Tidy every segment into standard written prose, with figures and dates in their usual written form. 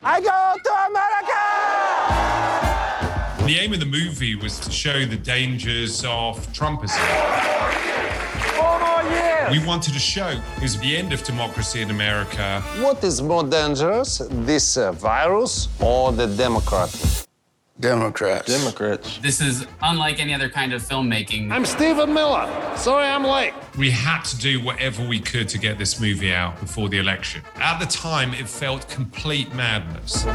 I go to America! The aim of the movie was to show the dangers of Trumpism. 4 more years! We wanted to show it was the end of democracy in America. What is more dangerous, this virus or the Democrat? Democrats. This is unlike any other kind of filmmaking. I'm Stephen Miller. Sorry I'm late. We had to do whatever we could to get this movie out before the election. At the time, it felt complete madness.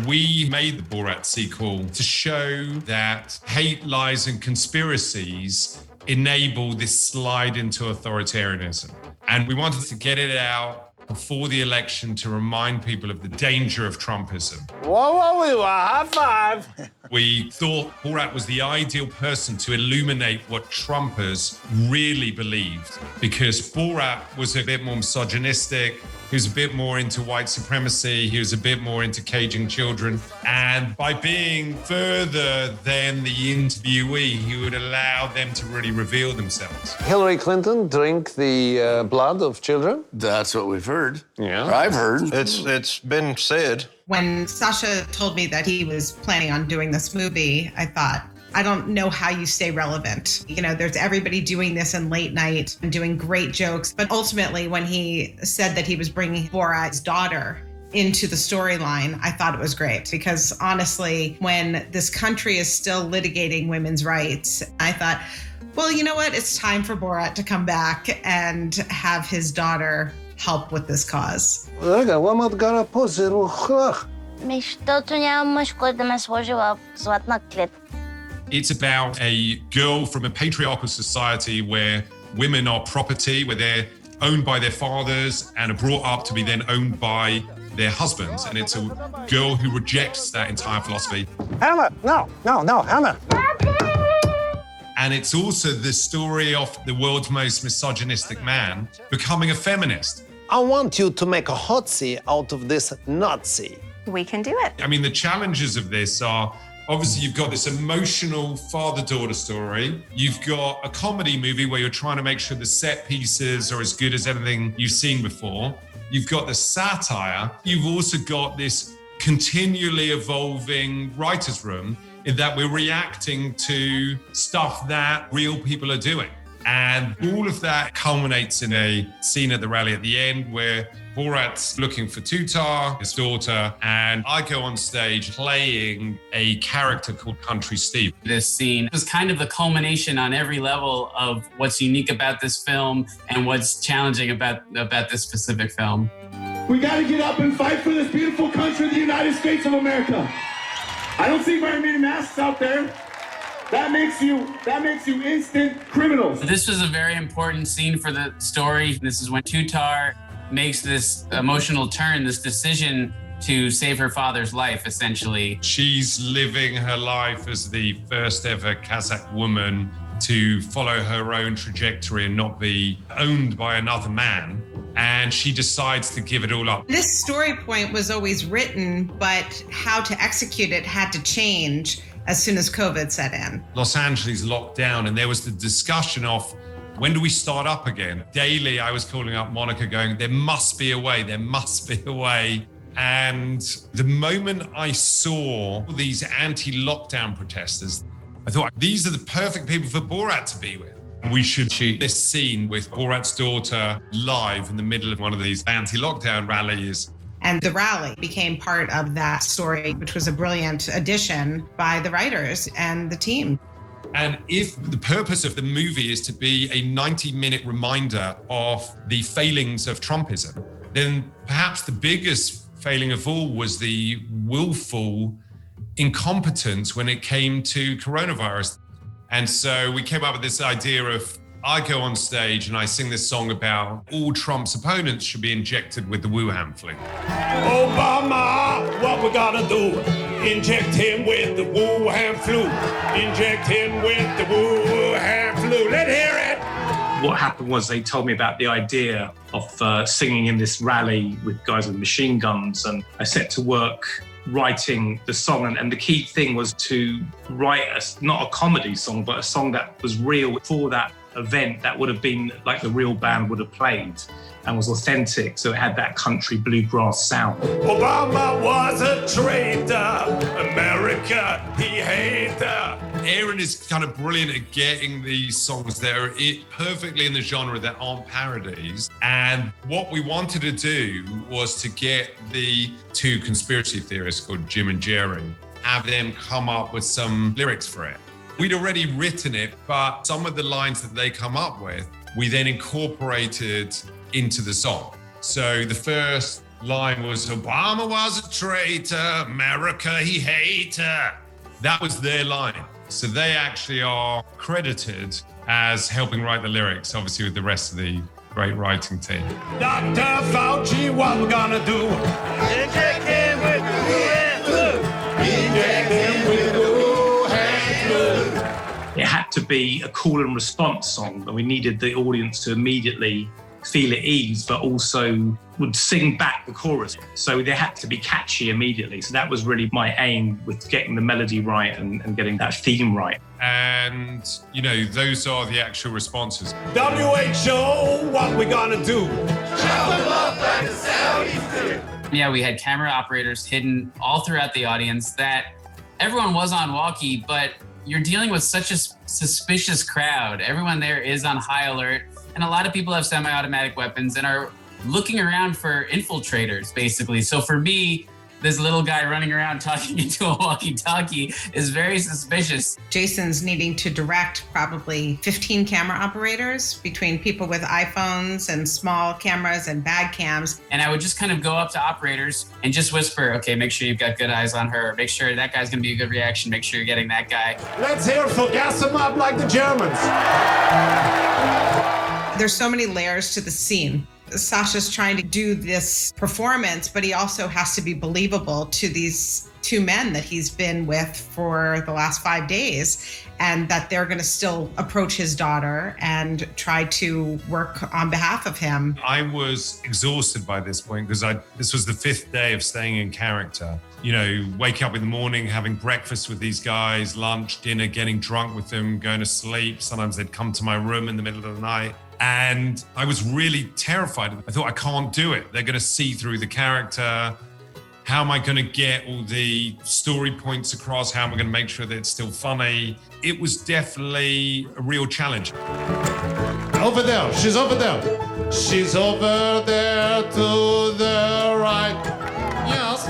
We made the Borat sequel to show that hate, lies, and conspiracies enable this slide into authoritarianism. And we wanted to get it out before the election to remind people of the danger of Trumpism. Whoa, high five. We thought Borat was the ideal person to illuminate what Trumpers really believed, because Borat was a bit more misogynistic, he was a bit more into white supremacy, he was a bit more into caging children. And by being further than the interviewee, he would allow them to really reveal themselves. Hillary Clinton drink the blood of children? That's what we've heard. Yeah. I've heard. It's been said. When Sacha told me that he was planning on doing this movie, I thought, I don't know how you stay relevant. You know, there's everybody doing this in late night and doing great jokes. But ultimately, when he said that he was bringing Borat's daughter into the storyline, I thought it was great. Because honestly, when this country is still litigating women's rights, I thought, well, you know what? It's time for Borat to come back and have his daughter help with this cause. It's about a girl from a patriarchal society where women are property, where they're owned by their fathers and are brought up to be then owned by their husbands. And it's a girl who rejects that entire philosophy. Hannah, no, Hannah. And it's also the story of the world's most misogynistic man becoming a feminist. I want you to make a hotsie out of this Nazi. We can do it. I mean, the challenges of this are, obviously, you've got this emotional father-daughter story. You've got a comedy movie where you're trying to make sure the set pieces are as good as anything you've seen before. You've got the satire. You've also got this continually evolving writer's room in that we're reacting to stuff that real people are doing. And all of that culminates in a scene at the rally at the end where Borat's looking for Tutar, his daughter, and I go on stage playing a character called Country Steve. This scene was kind of the culmination on every level of what's unique about this film and what's challenging about this specific film. We gotta get up and fight for this beautiful country, the United States of America. I don't see very many masks out there. That makes you instant criminals. This was a very important scene for the story. This is when Tutar makes this emotional turn, this decision to save her father's life, essentially. She's living her life as the first ever Kazakh woman to follow her own trajectory and not be owned by another man. And she decides to give it all up. This story point was always written, but how to execute it had to change as soon as COVID set in. Los Angeles locked down, and there was the discussion of, when do we start up again? Daily, I was calling up Monica going, there must be a way, there must be a way. And the moment I saw these anti-lockdown protesters, I thought, these are the perfect people for Borat to be with. We should shoot this scene with Borat's daughter live in the middle of one of these anti-lockdown rallies. And the rally became part of that story, which was a brilliant addition by the writers and the team. And if the purpose of the movie is to be a 90-minute reminder of the failings of Trumpism, then perhaps the biggest failing of all was the willful incompetence when it came to coronavirus. And so we came up with this idea of, I go on stage and I sing this song about all Trump's opponents should be injected with the Wuhan flu. Obama, what we gotta do? Inject him with the Wuhan flu. Inject him with the Wuhan flu. Let's hear it. What happened was they told me about the idea of singing in this rally with guys with machine guns, and I set to work writing the song. And the key thing was to write not a comedy song, but a song that was real for that event that would have been like the real band would have played and was authentic. So it had that country bluegrass sound. Obama was a traitor. America, he hated. Erran is kind of brilliant at getting these songs that are perfectly in the genre that aren't parodies. And what we wanted to do was to get the two conspiracy theorists called Jim and Jerry, have them come up with some lyrics for it. We'd already written it, but some of the lines that they come up with, we then incorporated into the song. So the first line was, Obama was a traitor, America he hated. That was their line. So they actually are credited as helping write the lyrics, obviously with the rest of the great writing team. Dr. Fauci, what we gonna do? Inject him with the hand flu. Inject him with the hand flu. It had to be a call and response song, and we needed the audience to immediately feel at ease, but also would sing back the chorus. So they had to be catchy immediately. So that was really my aim with getting the melody right and getting that theme right. And, you know, those are the actual responses. WHO, what we gonna do? Chop them up like a Southeastern. Yeah, we had camera operators hidden all throughout the audience that everyone was on walkie, but you're dealing with such a suspicious crowd. Everyone there is on high alert. And a lot of people have semi-automatic weapons and are looking around for infiltrators, basically. So for me, this little guy running around talking into a walkie-talkie is very suspicious. Jason's needing to direct probably 15 camera operators between people with iPhones and small cameras and bag cams. And I would just kind of go up to operators and just whisper, okay, make sure you've got good eyes on her. Make sure that guy's gonna be a good reaction. Make sure you're getting that guy. Let's hear it for gas them up like the Germans. There's so many layers to the scene. Sacha's trying to do this performance, but he also has to be believable to these two men that he's been with for the last 5 days, and that they're going to still approach his daughter and try to work on behalf of him. I was exhausted by this point because this was the 5th day of staying in character. You know, waking up in the morning, having breakfast with these guys, lunch, dinner, getting drunk with them, going to sleep. Sometimes they'd come to my room in the middle of the night. And I was really terrified. I thought, I can't do it. They're going to see through the character. How am I going to get all the story points across? How am I going to make sure that it's still funny? It was definitely a real challenge. Over there, she's over there. She's over there to the right. Yes.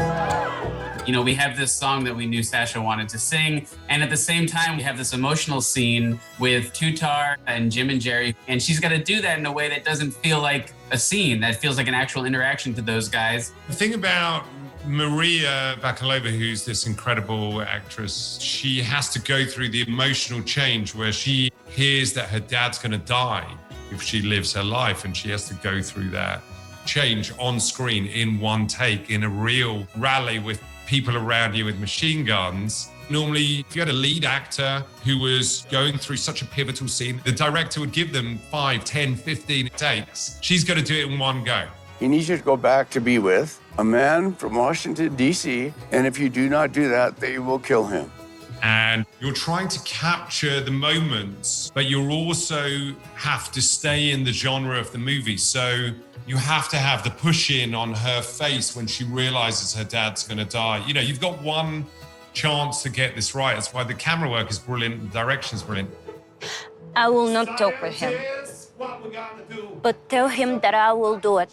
You know, we have this song that we knew Sacha wanted to sing. And at the same time, we have this emotional scene with Tutar and Jim and Jerry. And she's got to do that in a way that doesn't feel like a scene, that feels like an actual interaction to those guys. The thing about Maria Bakalova, who's this incredible actress, she has to go through the emotional change where she hears that her dad's going to die if she lives her life. And she has to go through that change on screen in one take in a real rally with people around you with machine guns. Normally, if you had a lead actor who was going through such a pivotal scene, the director would give them 5, 10, 15 takes. She's got to do it in one go. He needs you to go back to be with a man from Washington, D.C., and if you do not do that, they will kill him. And you're trying to capture the moments, but you also have to stay in the genre of the movie. So you have to have the push-in on her face when she realizes her dad's going to die. You know, you've got one chance to get this right. That's why the camera work is brilliant, the direction is brilliant. I will not talk with him, but tell him that I will do it.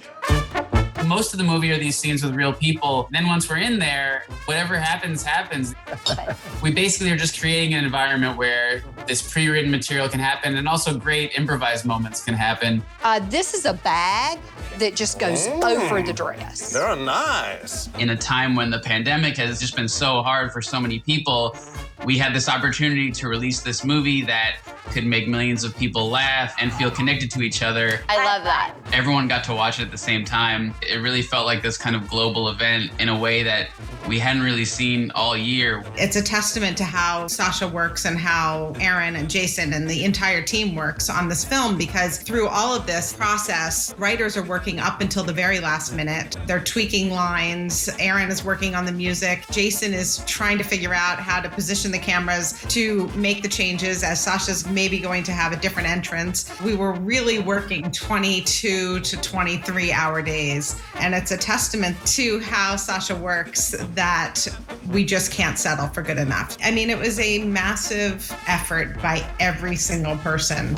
Most of the movie are these scenes with real people. Then once we're in there, whatever happens, happens. We basically are just creating an environment where this pre-written material can happen and also great improvised moments can happen. This is a bag that just goes over the dress. They're nice. In a time when the pandemic has just been so hard for so many people, we had this opportunity to release this movie that could make millions of people laugh and feel connected to each other. I love that. Everyone got to watch it at the same time. It really felt like this kind of global event in a way that we hadn't really seen all year. It's a testament to how Sacha works and how Erran and Jason and the entire team works on this film, because through all of this process, writers are working up until the very last minute. They're tweaking lines. Erran is working on the music. Jason is trying to figure out how to position the cameras to make the changes, as Sacha's maybe going to have a different entrance. We were really working 22 to 23 hour days. And it's a testament to how Sacha works that we just can't settle for good enough. I mean, it was a massive effort by every single person.